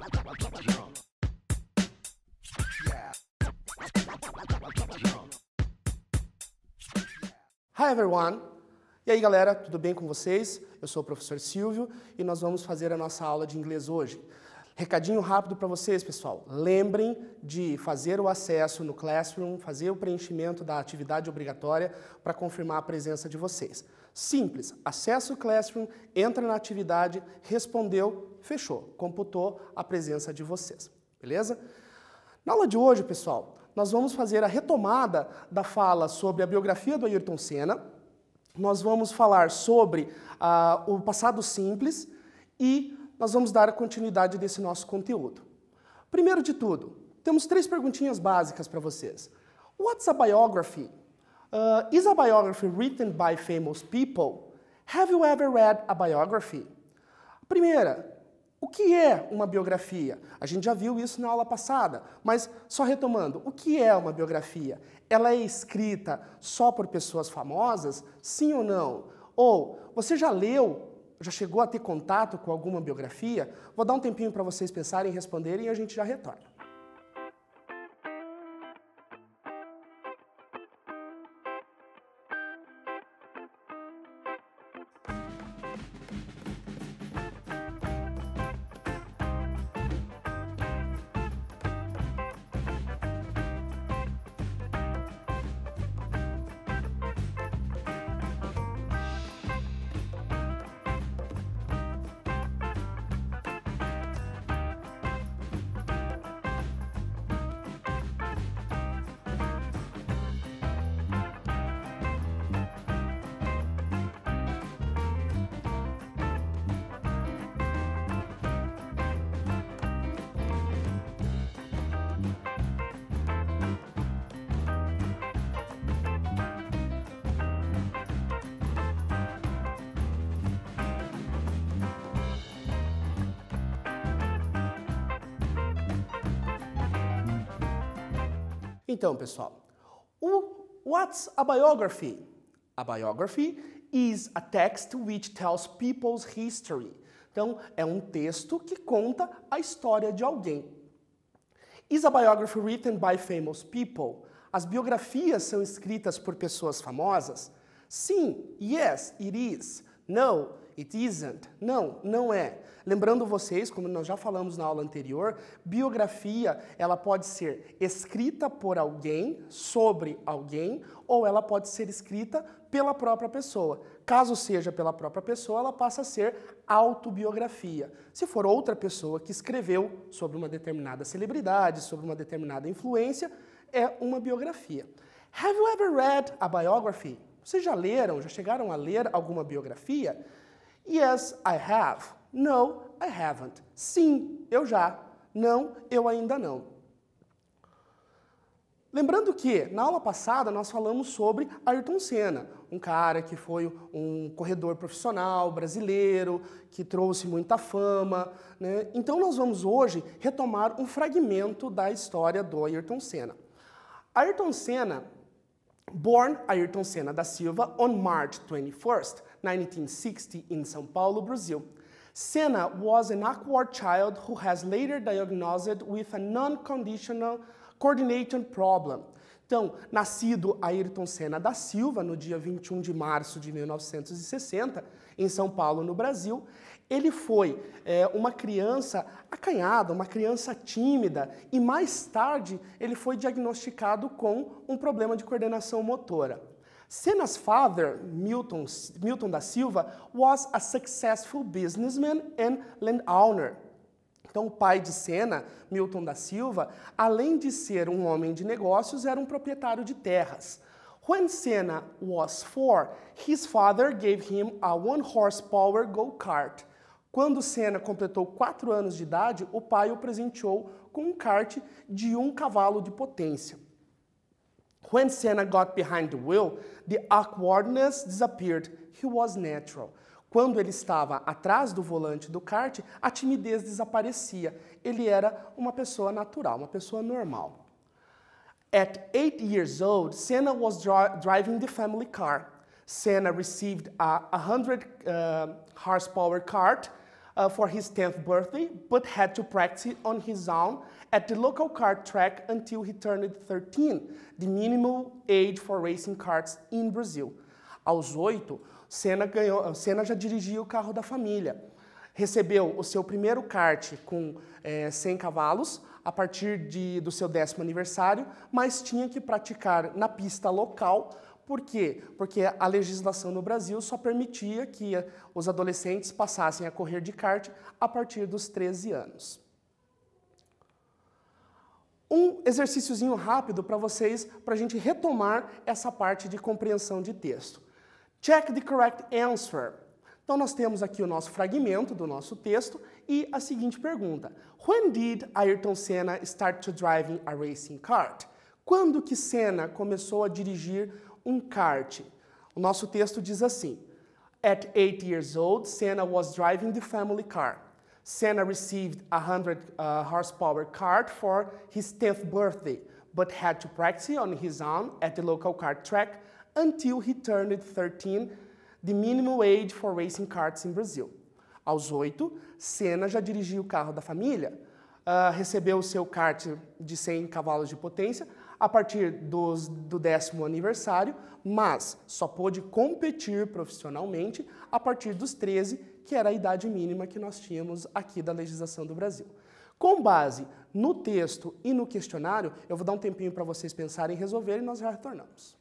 Hi everyone! E aí galera, tudo bem com vocês? Eu sou o professor Silvio e nós vamos fazer a nossa aula de inglês hoje. Recadinho rápido para vocês, pessoal. Lembrem de fazer o acesso no Classroom, fazer o preenchimento da atividade obrigatória para confirmar a presença de vocês. Simples, acessa o Classroom, entra na atividade, respondeu, fechou, computou a presença de vocês, beleza? Na aula de hoje, pessoal, nós vamos fazer a retomada da fala sobre a biografia do Ayrton Senna, nós vamos falar sobre o passado simples e nós vamos dar a continuidade desse nosso conteúdo. Primeiro de tudo, temos 3 perguntinhas básicas para vocês. What's a biography? Is a biography written by famous people? Have you ever read a biography? Primeira, o que é uma biografia? A gente já viu isso na aula passada, mas só retomando, o que é uma biografia? Ela é escrita só por pessoas famosas? Sim ou não? Ou você já leu, já chegou a ter contato com alguma biografia? Vou dar um tempinho para vocês pensarem e responderem e a gente já retorna. Então, pessoal, what's a biography? A biography is a text which tells people's history. Então, é um texto que conta a história de alguém. Is a biography written by famous people? As biografias são escritas por pessoas famosas? Sim, yes, it is. No, it isn't. Não, não é. Lembrando vocês, como nós já falamos na aula anterior, biografia, ela pode ser escrita por alguém, sobre alguém, ou ela pode ser escrita pela própria pessoa. Caso seja pela própria pessoa, ela passa a ser autobiografia. Se for outra pessoa que escreveu sobre uma determinada celebridade, sobre uma determinada influência, é uma biografia. Have you ever read a biography? Vocês já leram, já chegaram a ler alguma biografia? Yes, I have. No, I haven't. Sim, eu já. Não, eu ainda não. Lembrando que, na aula passada, nós falamos sobre Ayrton Senna, um cara que foi um corredor profissional brasileiro, que trouxe muita fama, né? Então nós vamos hoje retomar um fragmento da história do Ayrton Senna. Ayrton Senna, born Ayrton Senna da Silva on March 21st, 1960 in São Paulo, Brazil. Senna was an awkward child who has later diagnosed with a non-conditional coordination problem. Então, nascido Ayrton Senna da Silva no dia 21 de março de 1960, em São Paulo, no Brasil, ele foi uma criança acanhada, uma criança tímida, e mais tarde ele foi diagnosticado com um problema de coordenação motora. Senna's father, Milton da Silva, was a successful businessman and landowner. Então, o pai de Senna, Milton da Silva, além de ser um homem de negócios, era um proprietário de terras. When Senna was 4, his father gave him a 1-horsepower go-kart. Quando Senna completou 4 anos de idade, o pai o presenteou com um kart de 1 cavalo de potência. When Senna got behind the wheel, the awkwardness disappeared. He was natural. Quando ele estava atrás do volante do kart, a timidez desaparecia. Ele era uma pessoa natural, uma pessoa normal. At 8 years old, Senna was driving the family car. Senna received a 100 horsepower kart for his 10th birthday, but had to practice on his own at the local kart track until he turned 13, the minimum age for racing karts in Brazil. Aos 8, Senna já dirigia o carro da família. Recebeu o seu primeiro kart com 100 cavalos a partir do seu 10º aniversário, mas tinha que praticar na pista local. Por quê? Porque a legislação no Brasil só permitia que os adolescentes passassem a correr de kart a partir dos 13 anos. Um exercíciozinho rápido para vocês, para a gente retomar essa parte de compreensão de texto. Check the correct answer. Então nós temos aqui o nosso fragmento do nosso texto e a seguinte pergunta. When did Ayrton Senna start to driving a racing kart? Quando que Senna começou a dirigir um kart? O nosso texto diz assim. At 8 years old, Senna was driving the family car. Senna received a 100 horsepower kart for his 10th birthday, but had to practice on his own at the local kart track until he turned 13, the minimum age for racing karts in Brazil. Aos 8, Senna já dirigia o carro da família, recebeu o seu kart de 100 cavalos de potência a partir do 10º aniversário, mas só pôde competir profissionalmente a partir dos 13, que era a idade mínima que nós tínhamos aqui da legislação do Brasil. Com base no texto e no questionário, eu vou dar um tempinho para vocês pensarem e resolverem e nós já retornamos.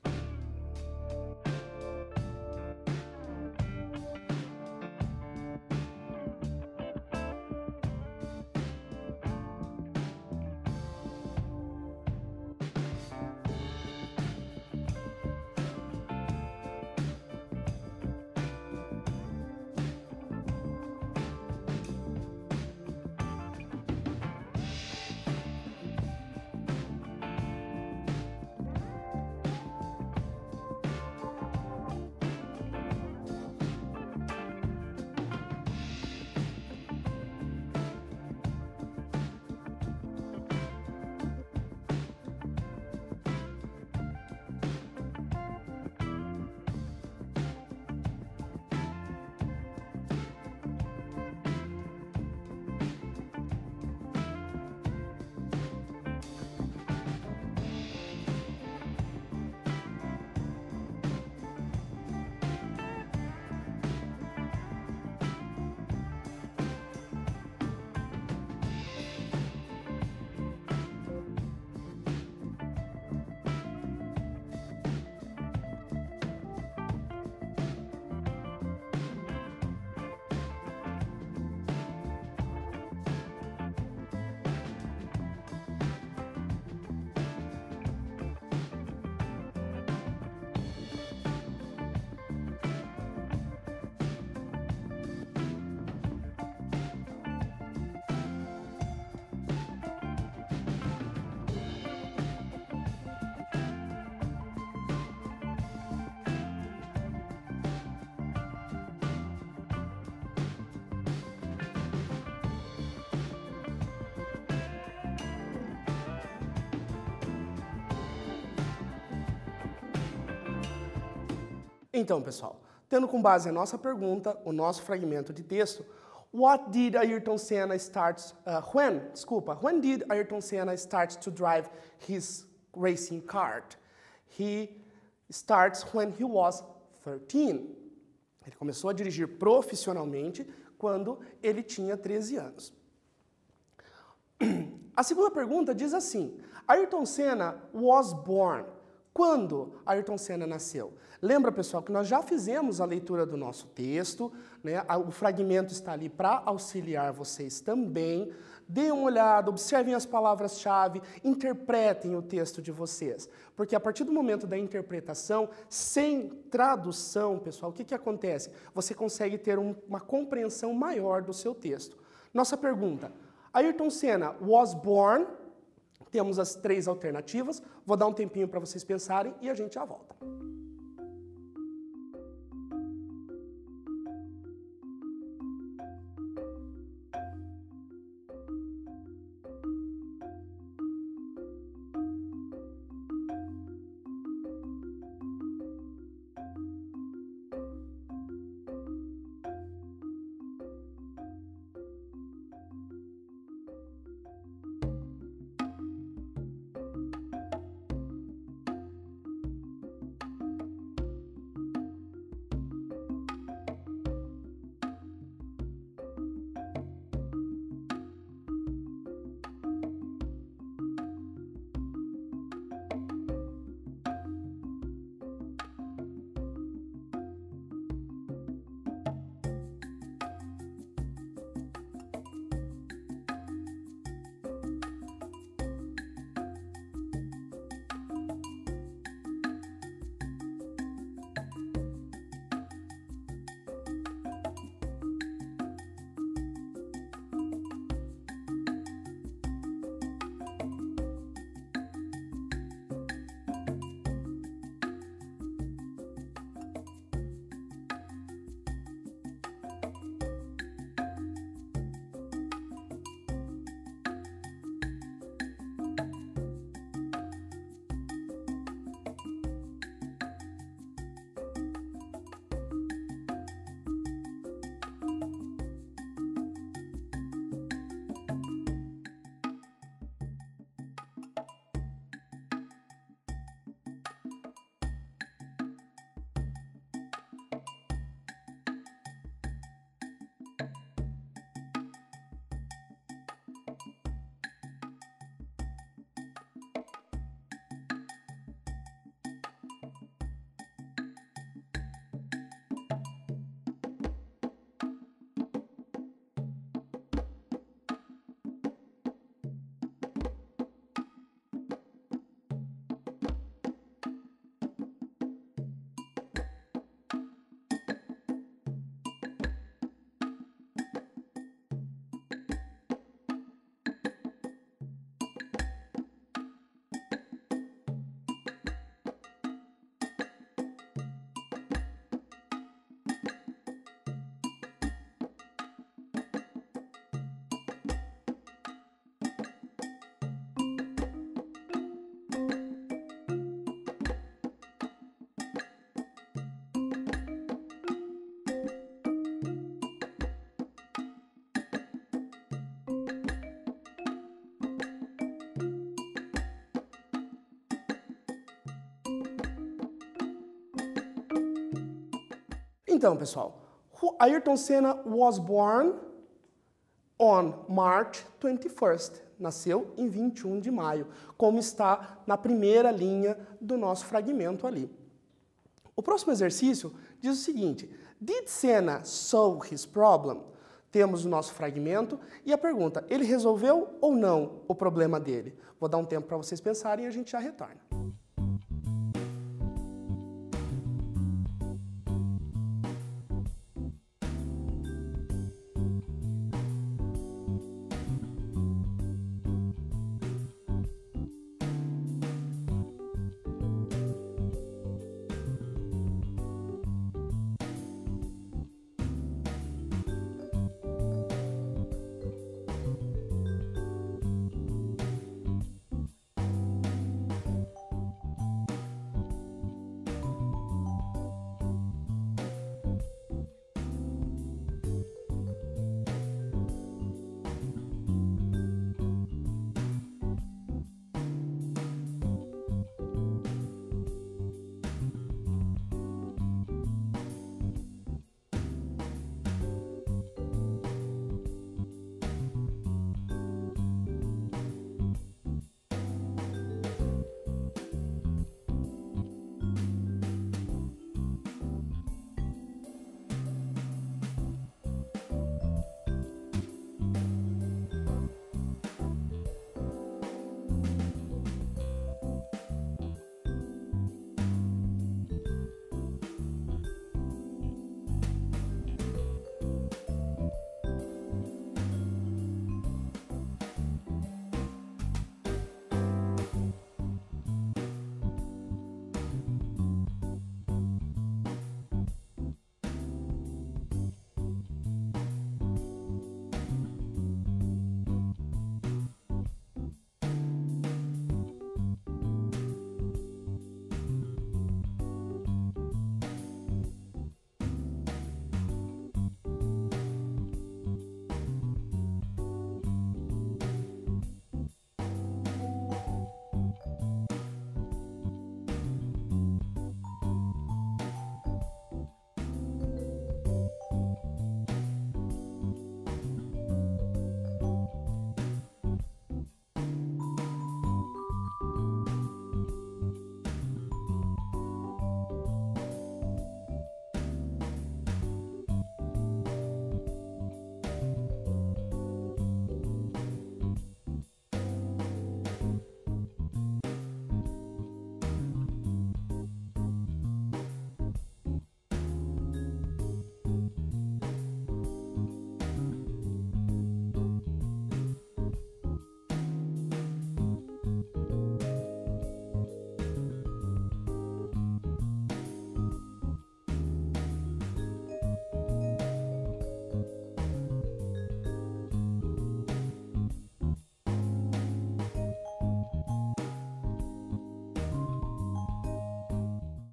Então, pessoal, tendo com base a nossa pergunta, o nosso fragmento de texto, when did Ayrton Senna start to drive his racing kart? He starts when he was 13. Ele começou a dirigir profissionalmente quando ele tinha 13 anos. A segunda pergunta diz assim, Ayrton Senna was born. Quando Ayrton Senna nasceu? Lembra, pessoal, que nós já fizemos a leitura do nosso texto, né? O fragmento está ali para auxiliar vocês também. Deem uma olhada, observem as palavras-chave, interpretem o texto de vocês. Porque a partir do momento da interpretação, sem tradução, pessoal, o que acontece? Você consegue ter uma compreensão maior do seu texto. Nossa pergunta, Ayrton Senna was born... Temos as 3 alternativas, vou dar um tempinho para vocês pensarem e a gente já volta. Então, pessoal, Ayrton Senna was born on March 21st. Nasceu em 21 de maio, como está na primeira linha do nosso fragmento ali. O próximo exercício diz o seguinte: Did Senna solve his problem? Temos o nosso fragmento e a pergunta: ele resolveu ou não o problema dele? Vou dar um tempo para vocês pensarem e a gente já retorna.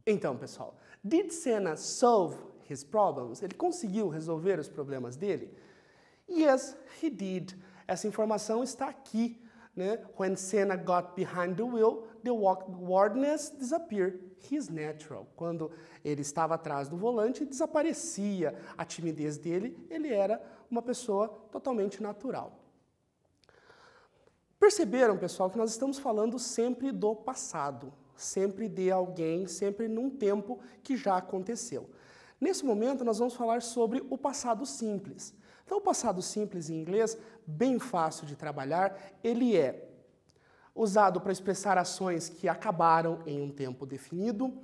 Então, pessoal, did Senna solve his problems? Ele conseguiu resolver os problemas dele? Yes, he did. Essa informação está aqui, né? When Senna got behind the wheel, the awkwardness disappeared. He's natural. Quando ele estava atrás do volante, desaparecia a timidez dele. Ele era uma pessoa totalmente natural. Perceberam, pessoal, que nós estamos falando sempre do passado, sempre de alguém, sempre num tempo que já aconteceu. Nesse momento, nós vamos falar sobre o passado simples. Então, o passado simples em inglês, bem fácil de trabalhar, ele é usado para expressar ações que acabaram em um tempo definido.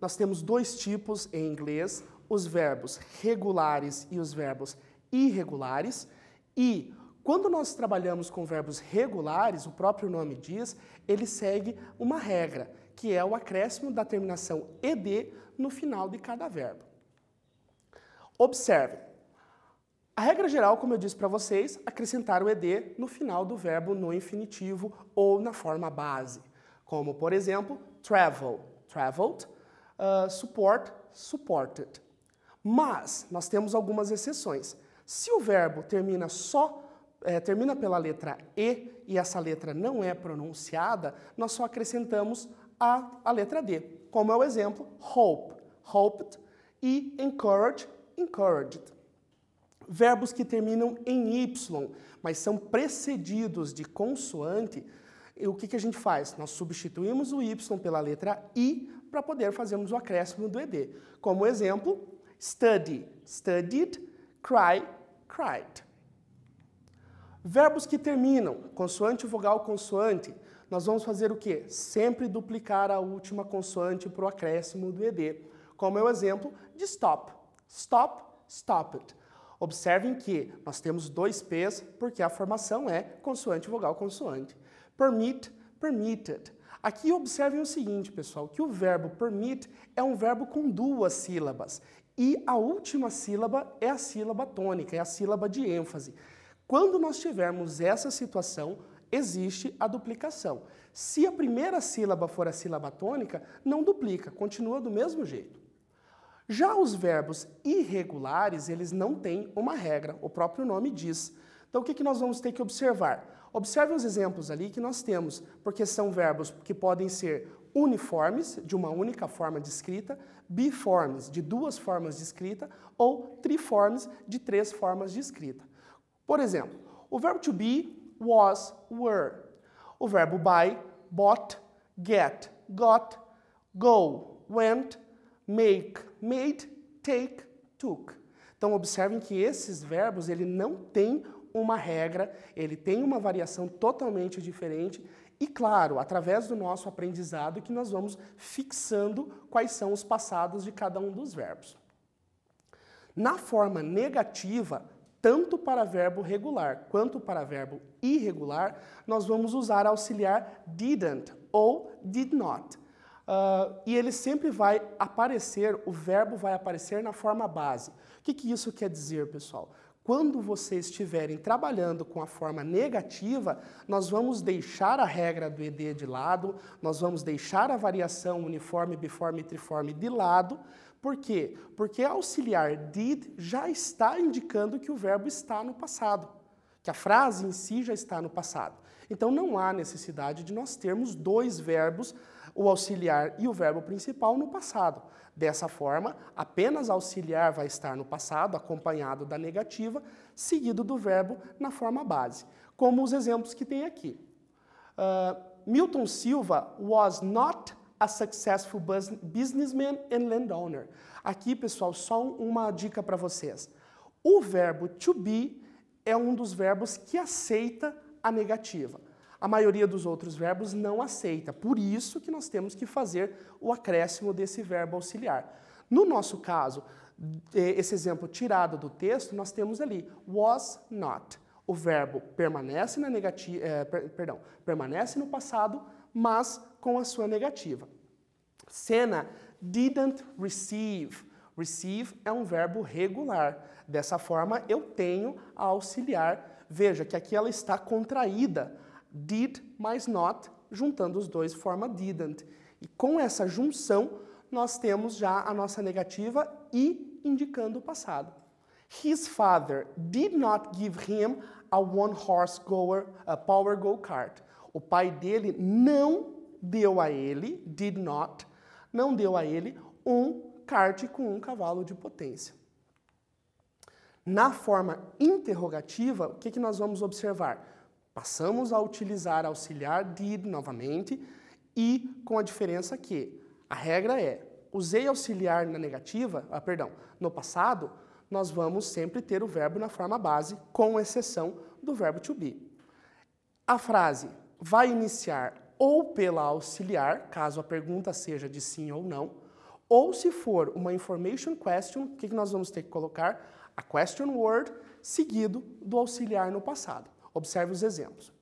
Nós temos dois tipos em inglês, os verbos regulares e os verbos irregulares. E quando nós trabalhamos com verbos regulares, o próprio nome diz, ele segue uma regra, que é o acréscimo da terminação ed no final de cada verbo. Observe. A regra geral, como eu disse para vocês, acrescentar o ed no final do verbo no infinitivo ou na forma base. Como, por exemplo, travel, traveled, support, supported. Mas nós temos algumas exceções. Se o verbo termina pela letra E essa letra não é pronunciada, nós só acrescentamos a letra D, como é o exemplo hope, hoped, E encourage, encouraged. Verbos que terminam em Y, mas são precedidos de consoante, o que a gente faz? Nós substituímos o Y pela letra I para poder fazermos o acréscimo do ED. Como exemplo, study, studied, cry, cried. Verbos que terminam, consoante, vogal, consoante, nós vamos fazer o quê? Sempre duplicar a última consoante para o acréscimo do ED. Como é o exemplo de stop. Stop, stopped. Observem que nós temos dois P's porque a formação é consoante, vogal, consoante. Permit, permitted. Aqui observem o seguinte, pessoal, que o verbo permit é um verbo com duas sílabas e a última sílaba é a sílaba tônica, é a sílaba de ênfase. Quando nós tivermos essa situação, existe a duplicação. Se a primeira sílaba for a sílaba tônica, não duplica, continua do mesmo jeito. Já os verbos irregulares, eles não têm uma regra, o próprio nome diz. Então, o que nós vamos ter que observar? Observe os exemplos ali que nós temos, porque são verbos que podem ser uniformes, de uma única forma de escrita, biformes, de duas formas de escrita, ou triformes, de três formas de escrita. Por exemplo, o verbo to be, was, were. O verbo buy, bought, get, got, go, went, make, made, take, took. Então, observem que esses verbos, ele não tem uma regra, ele tem uma variação totalmente diferente e, claro, através do nosso aprendizado que nós vamos fixando quais são os passados de cada um dos verbos. Na forma negativa, tanto para verbo regular quanto para verbo irregular, nós vamos usar auxiliar didn't ou did not. E ele sempre vai aparecer, o verbo vai aparecer na forma base. O que isso quer dizer, pessoal? Quando vocês estiverem trabalhando com a forma negativa, nós vamos deixar a regra do ED de lado, nós vamos deixar a variação uniforme, biforme e triforme de lado. Por quê? Porque auxiliar did já está indicando que o verbo está no passado, que a frase em si já está no passado. Então não há necessidade de nós termos dois verbos, o auxiliar e o verbo principal, no passado. Dessa forma, apenas auxiliar vai estar no passado, acompanhado da negativa, seguido do verbo na forma base, como os exemplos que tem aqui. Milton Silva was not a successful businessman and landowner. Aqui, pessoal, só uma dica para vocês. O verbo to be é um dos verbos que aceita a negativa. A maioria dos outros verbos não aceita, por isso que nós temos que fazer o acréscimo desse verbo auxiliar. No nosso caso, esse exemplo tirado do texto, nós temos ali was not. O verbo permanece na negativa, permanece no passado, mas com a sua negativa. Cena didn't receive. Receive é um verbo regular. Dessa forma, eu tenho a auxiliar. Veja que aqui ela está contraída. Did mais not, juntando os dois, forma didn't. E com essa junção, nós temos já a nossa negativa e indicando o passado. His father did not give him a one-horse power go-kart. O pai dele não deu a ele, did not, não deu a ele um kart com um cavalo de potência. Na forma interrogativa, o que nós vamos observar? Passamos a utilizar auxiliar did novamente e com a diferença que a regra é, usei auxiliar na negativa, no passado, nós vamos sempre ter o verbo na forma base, com exceção do verbo to be. A frase vai iniciar ou pela auxiliar, caso a pergunta seja de sim ou não, ou se for uma information question, o que nós vamos ter que colocar? A question word seguido do auxiliar no passado. Observe os exemplos.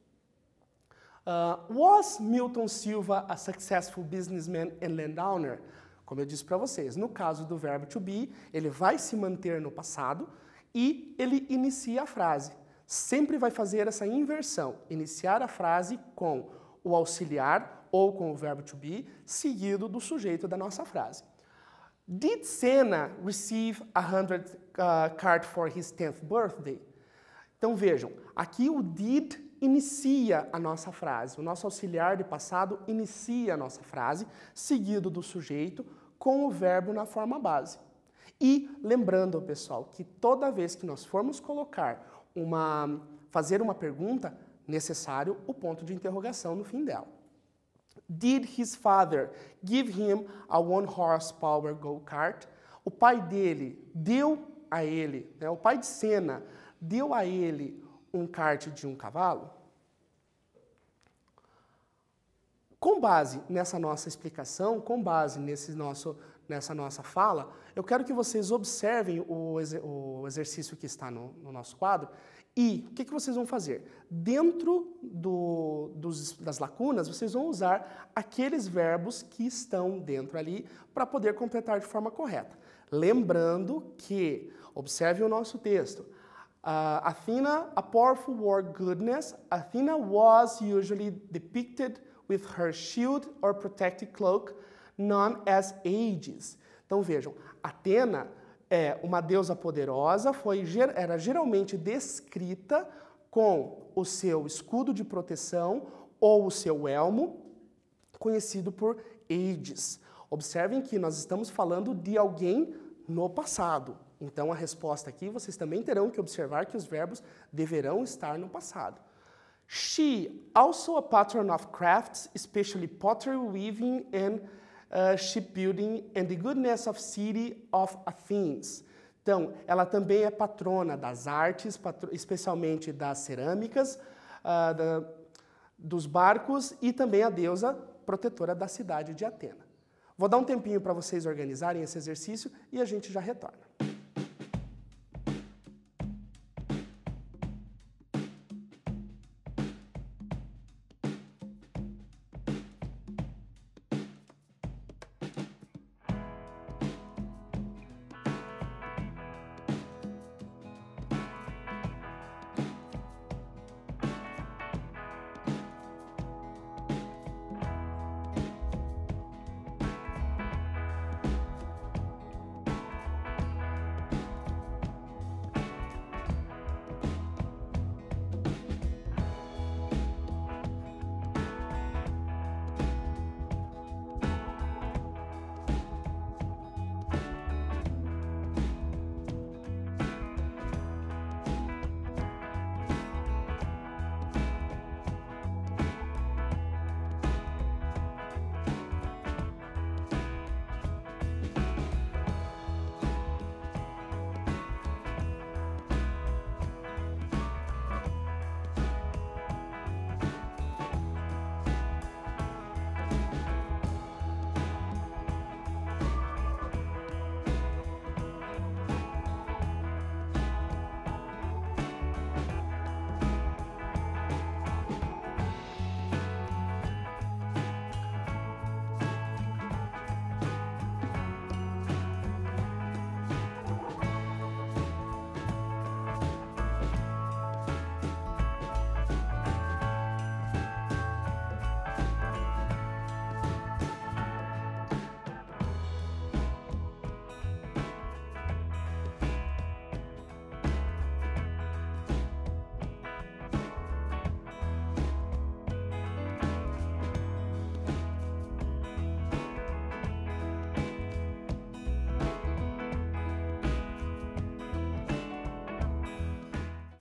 Was Milton Silva a successful businessman and landowner? Como eu disse para vocês, no caso do verbo to be, ele vai se manter no passado e ele inicia a frase. Sempre vai fazer essa inversão, iniciar a frase com o auxiliar ou com o verbo to be, seguido do sujeito da nossa frase. Did Senna receive a 100 card for his 10th birthday? Então vejam, aqui o did inicia a nossa frase, o nosso auxiliar de passado inicia a nossa frase, seguido do sujeito com o verbo na forma base. E lembrando, pessoal, que toda vez que nós formos fazer uma pergunta, necessário o ponto de interrogação no fim dela. Did his father give him a 1-horsepower go-kart? O pai dele deu a ele, né, o pai de Senna, deu a ele um kart de um cavalo? Com base nessa nossa explicação, com base nessa nossa fala, eu quero que vocês observem o exercício que está no nosso quadro e o que vocês vão fazer? Dentro das lacunas, vocês vão usar aqueles verbos que estão dentro ali para poder completar de forma correta. Lembrando que, observe o nosso texto, Athena, a powerful war goddess, Athena was usually depicted with her shield or protective cloak, known as Aegis. Então vejam, Atena é uma deusa poderosa, era geralmente descrita com o seu escudo de proteção ou o seu elmo, conhecido por Aegis. Observem que nós estamos falando de alguém no passado. Então a resposta aqui, vocês também terão que observar que os verbos deverão estar no passado. She, also a patron of crafts, especially pottery weaving and shipbuilding and the goodness of city of Athens. Então, ela também é patrona das artes, especialmente das cerâmicas, dos barcos e também a deusa protetora da cidade de Atena. Vou dar um tempinho para vocês organizarem esse exercício e a gente já retorna.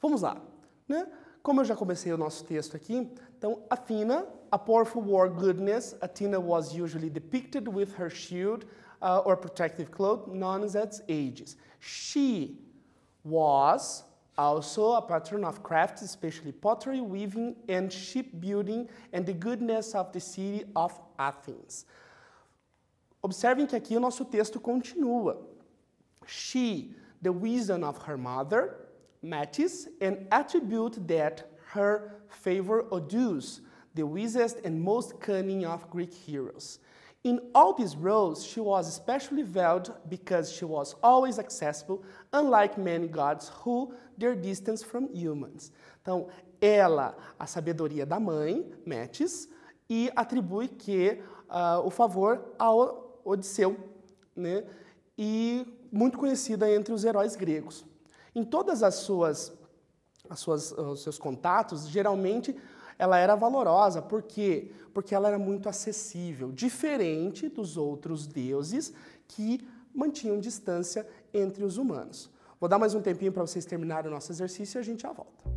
Vamos lá, né? Como eu já comecei o nosso texto aqui, então, Athena, a powerful war goddess, Athena was usually depicted with her shield or protective cloak, known as Aegis. She was also a patron of crafts, especially pottery, weaving, and shipbuilding, and the goodness of the city of Athens. Observem que aqui o nosso texto continua. She, the wisdom of her mother, Metis, an attribute that her favor Odysseus, the wisest and most cunning of Greek heroes. In all these roles, she was especially valued because she was always accessible, unlike many gods who their distance from humans. Então, ela, a sabedoria da mãe, Metis, e atribui que o favor a Odisseu, né? E muito conhecida entre os heróis gregos. Em todas os seus contatos, geralmente ela era valorosa. Por quê? Porque ela era muito acessível, diferente dos outros deuses que mantinham distância entre os humanos. Vou dar mais um tempinho para vocês terminarem o nosso exercício e a gente já volta.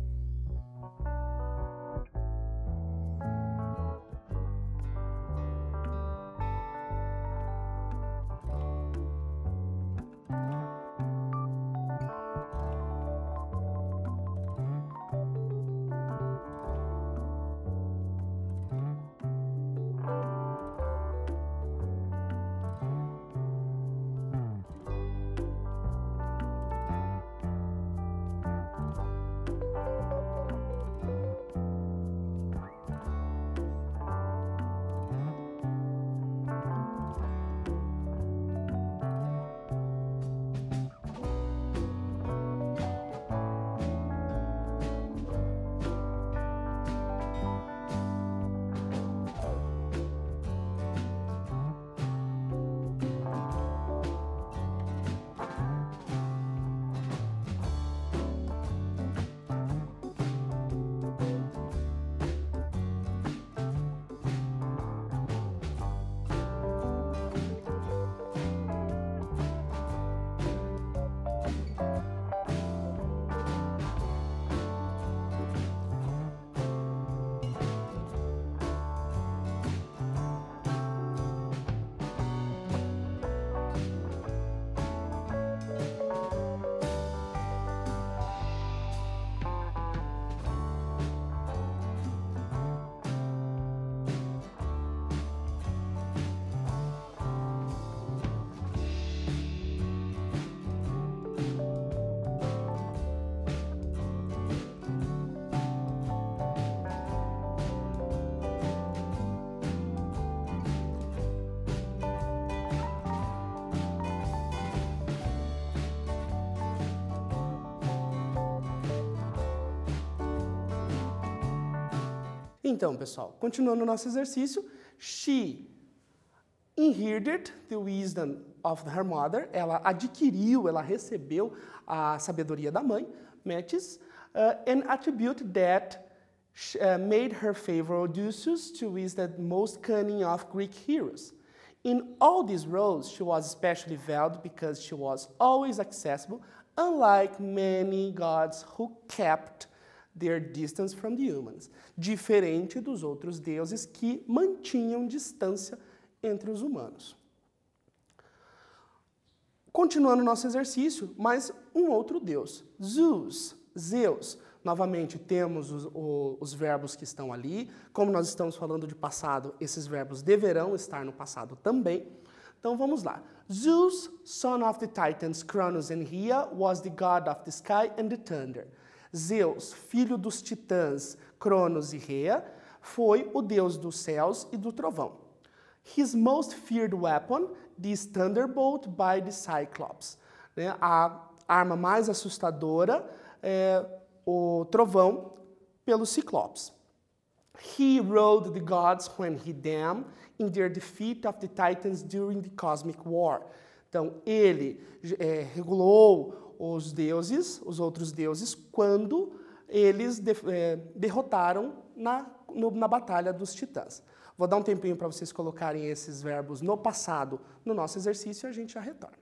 Então, pessoal, continuando o nosso exercício, she inherited the wisdom of her mother, ela adquiriu, ela recebeu a sabedoria da mãe, Metis, an attribute that made her favor Odysseus to is the most cunning of Greek heroes. In all these roles, she was especially valued because she was always accessible, unlike many gods who kept their distance from the humans, diferente dos outros deuses que mantinham distância entre os humanos. Continuando nosso exercício, mais um outro deus, Zeus. Novamente temos os verbos que estão ali. Como nós estamos falando de passado, esses verbos deverão estar no passado também. Então vamos lá. Zeus, son of the Titans, Cronos and Rhea, was the god of the sky and the thunder. Zeus, filho dos titãs, Cronos e Rhea, foi o deus dos céus e do trovão. His most feared weapon, this thunderbolt by the Cyclops. A arma mais assustadora é o trovão pelo Ciclopes. He ruled the gods when he them in their defeat of the Titans during the Cosmic War. Então, ele regulou os deuses, os outros deuses, quando eles derrotaram na Batalha dos Titãs. Vou dar um tempinho para vocês colocarem esses verbos no passado no nosso exercício e a gente já retorna.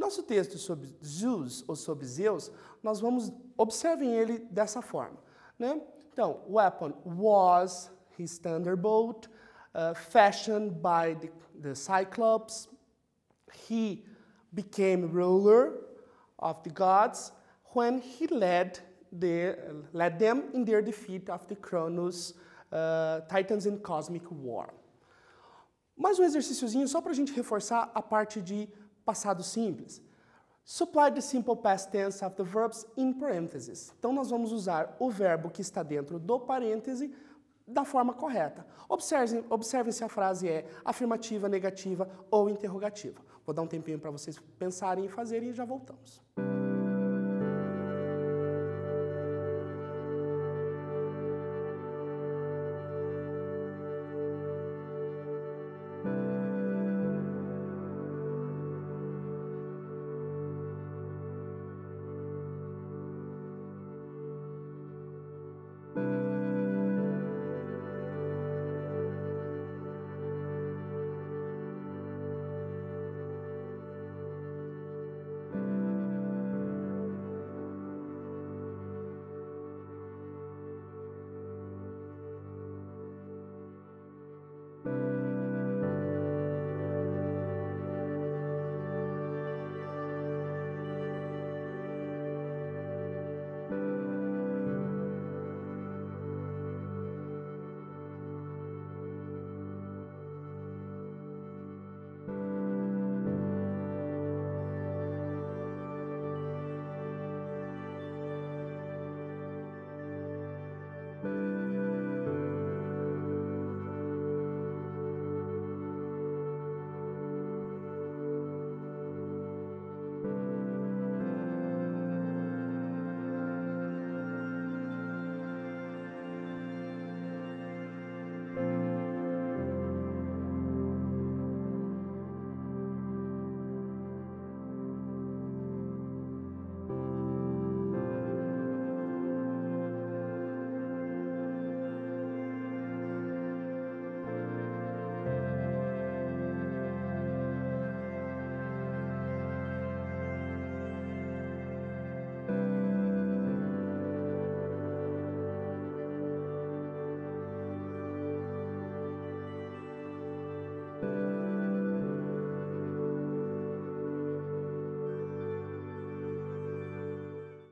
Nosso texto sobre Zeus, ou sobre Zeus, nós vamos, observem ele dessa forma, né? Então, weapon was his thunderbolt, fashioned by the Cyclops. He became ruler of the gods when he led them in their defeat of the Cronos, Titans in Cosmic War. Mais um exercíciozinho só para a gente reforçar a parte de passado simples. Supply the simple past tense of the verbs in parentheses. Então, nós vamos usar o verbo que está dentro do parêntese da forma correta. Observem se a frase é afirmativa, negativa ou interrogativa. Vou dar um tempinho para vocês pensarem e fazerem e já voltamos.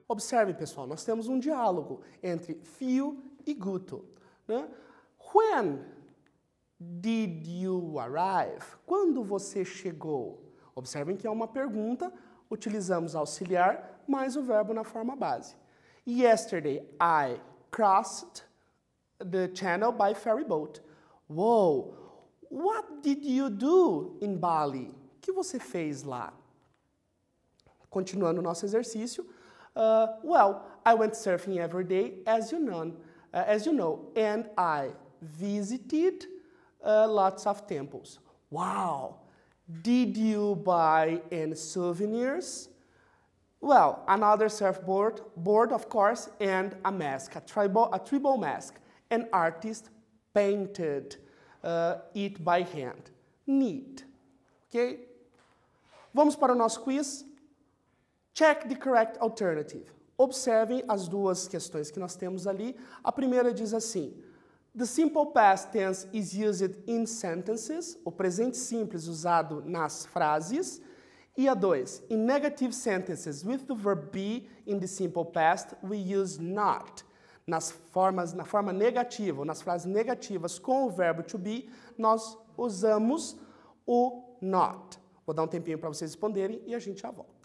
Observe, pessoal, nós temos um diálogo entre Phil e Guto, né? When did you arrive? Quando você chegou? Observem que é uma pergunta, utilizamos auxiliar mais o verbo na forma base. Yesterday I crossed the channel by ferry boat. Whoa, what did you do in Bali? O que você fez lá? Continuando o nosso exercício. Well, I went surfing every day, as you know, and I visited lots of temples. Wow! Did you buy any souvenirs? Well, another surfboard, of course, and a mask, a tribal mask. An artist painted it by hand. Neat. Ok? Vamos para o nosso quiz. Check the correct alternative. Observem as duas questões que nós temos ali. A primeira diz assim: the simple past tense is used in sentences. O presente simples usado nas frases. E a 2, in negative sentences with the verb be in the simple past, we use not. Na forma negativa, ou nas frases negativas com o verbo to be, nós usamos o not. Vou dar um tempinho para vocês responderem e a gente já volta.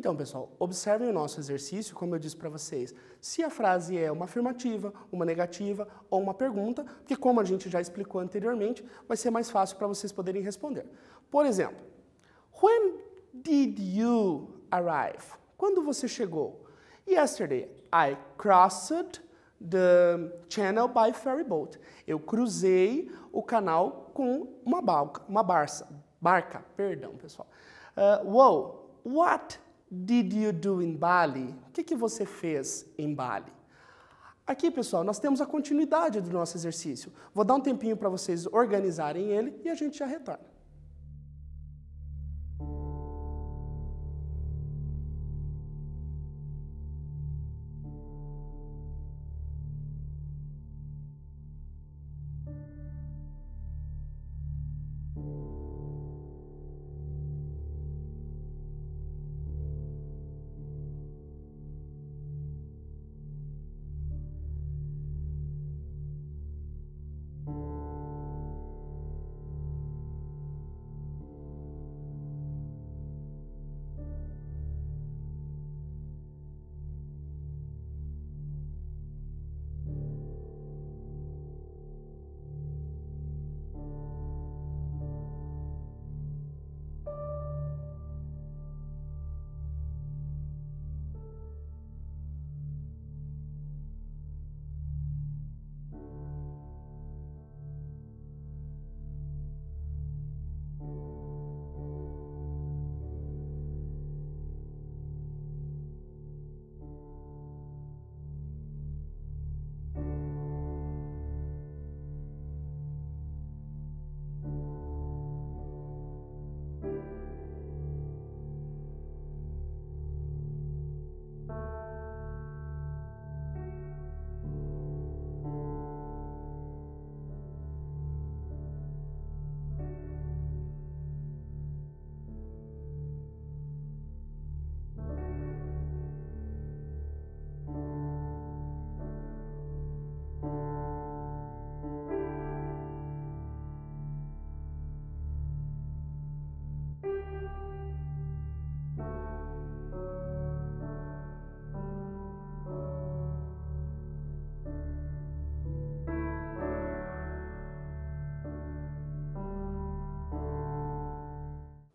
Então, pessoal, observem o nosso exercício, como eu disse para vocês, se a frase é uma afirmativa, uma negativa ou uma pergunta, porque como a gente já explicou anteriormente, vai ser mais fácil para vocês poderem responder. Por exemplo, when did you arrive? Quando você chegou? Yesterday, I crossed the channel by ferry boat. Eu cruzei o canal com uma barca, perdão, pessoal. Wow, what did you do in Bali? O que você fez em Bali? Aqui, pessoal, nós temos a continuidade do nosso exercício. Vou dar um tempinho para vocês organizarem ele e a gente já retorna.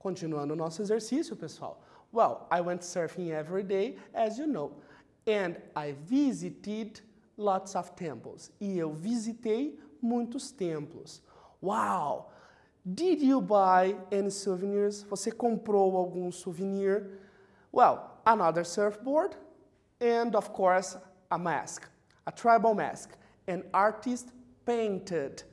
Continuando o nosso exercício, pessoal. Well, I went surfing every day, as you know, and I visited lots of temples. E eu visitei muitos templos. Wow! Did you buy any souvenirs? Você comprou algum souvenir? Well, another surfboard, and of course, a mask, a tribal mask. An artist painted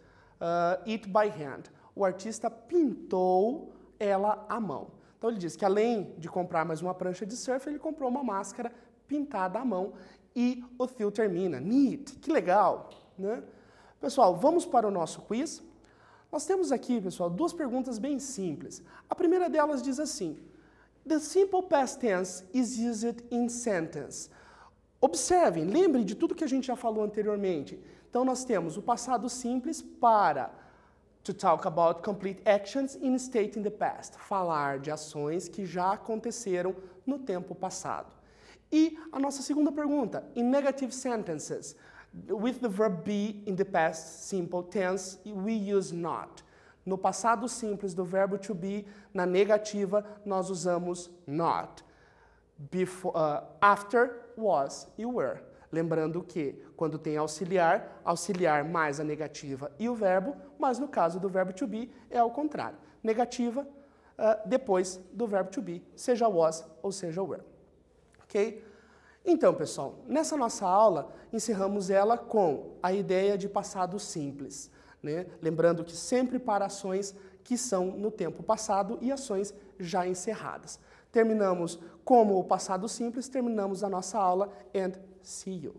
it by hand. O artista pintou ela à mão. Então ele diz que além de comprar mais uma prancha de surf, ele comprou uma máscara pintada à mão e o fio termina. Neat, que legal, né? Pessoal, vamos para o nosso quiz. Nós temos aqui, pessoal, duas perguntas bem simples. A primeira delas diz assim: The simple past tense is used in sentence. Observem, lembrem de tudo que a gente já falou anteriormente. Então nós temos o passado simples para to talk about complete actions in state in the past. Falar de ações que já aconteceram no tempo passado. E a nossa segunda pergunta, in negative sentences, with the verb be in the past simple tense, we use not. No passado simples do verbo to be, na negativa, nós usamos not. Before, after, was e were. Lembrando que, quando tem auxiliar, auxiliar mais a negativa e o verbo, mas no caso do verbo to be, é ao contrário. Negativa depois do verbo to be, seja was ou seja were. Ok? Então, pessoal, nessa nossa aula, encerramos ela com a ideia de passado simples, né? Lembrando que sempre para ações que são no tempo passado e ações já encerradas. Terminamos como o passado simples, terminamos a nossa aula and see you.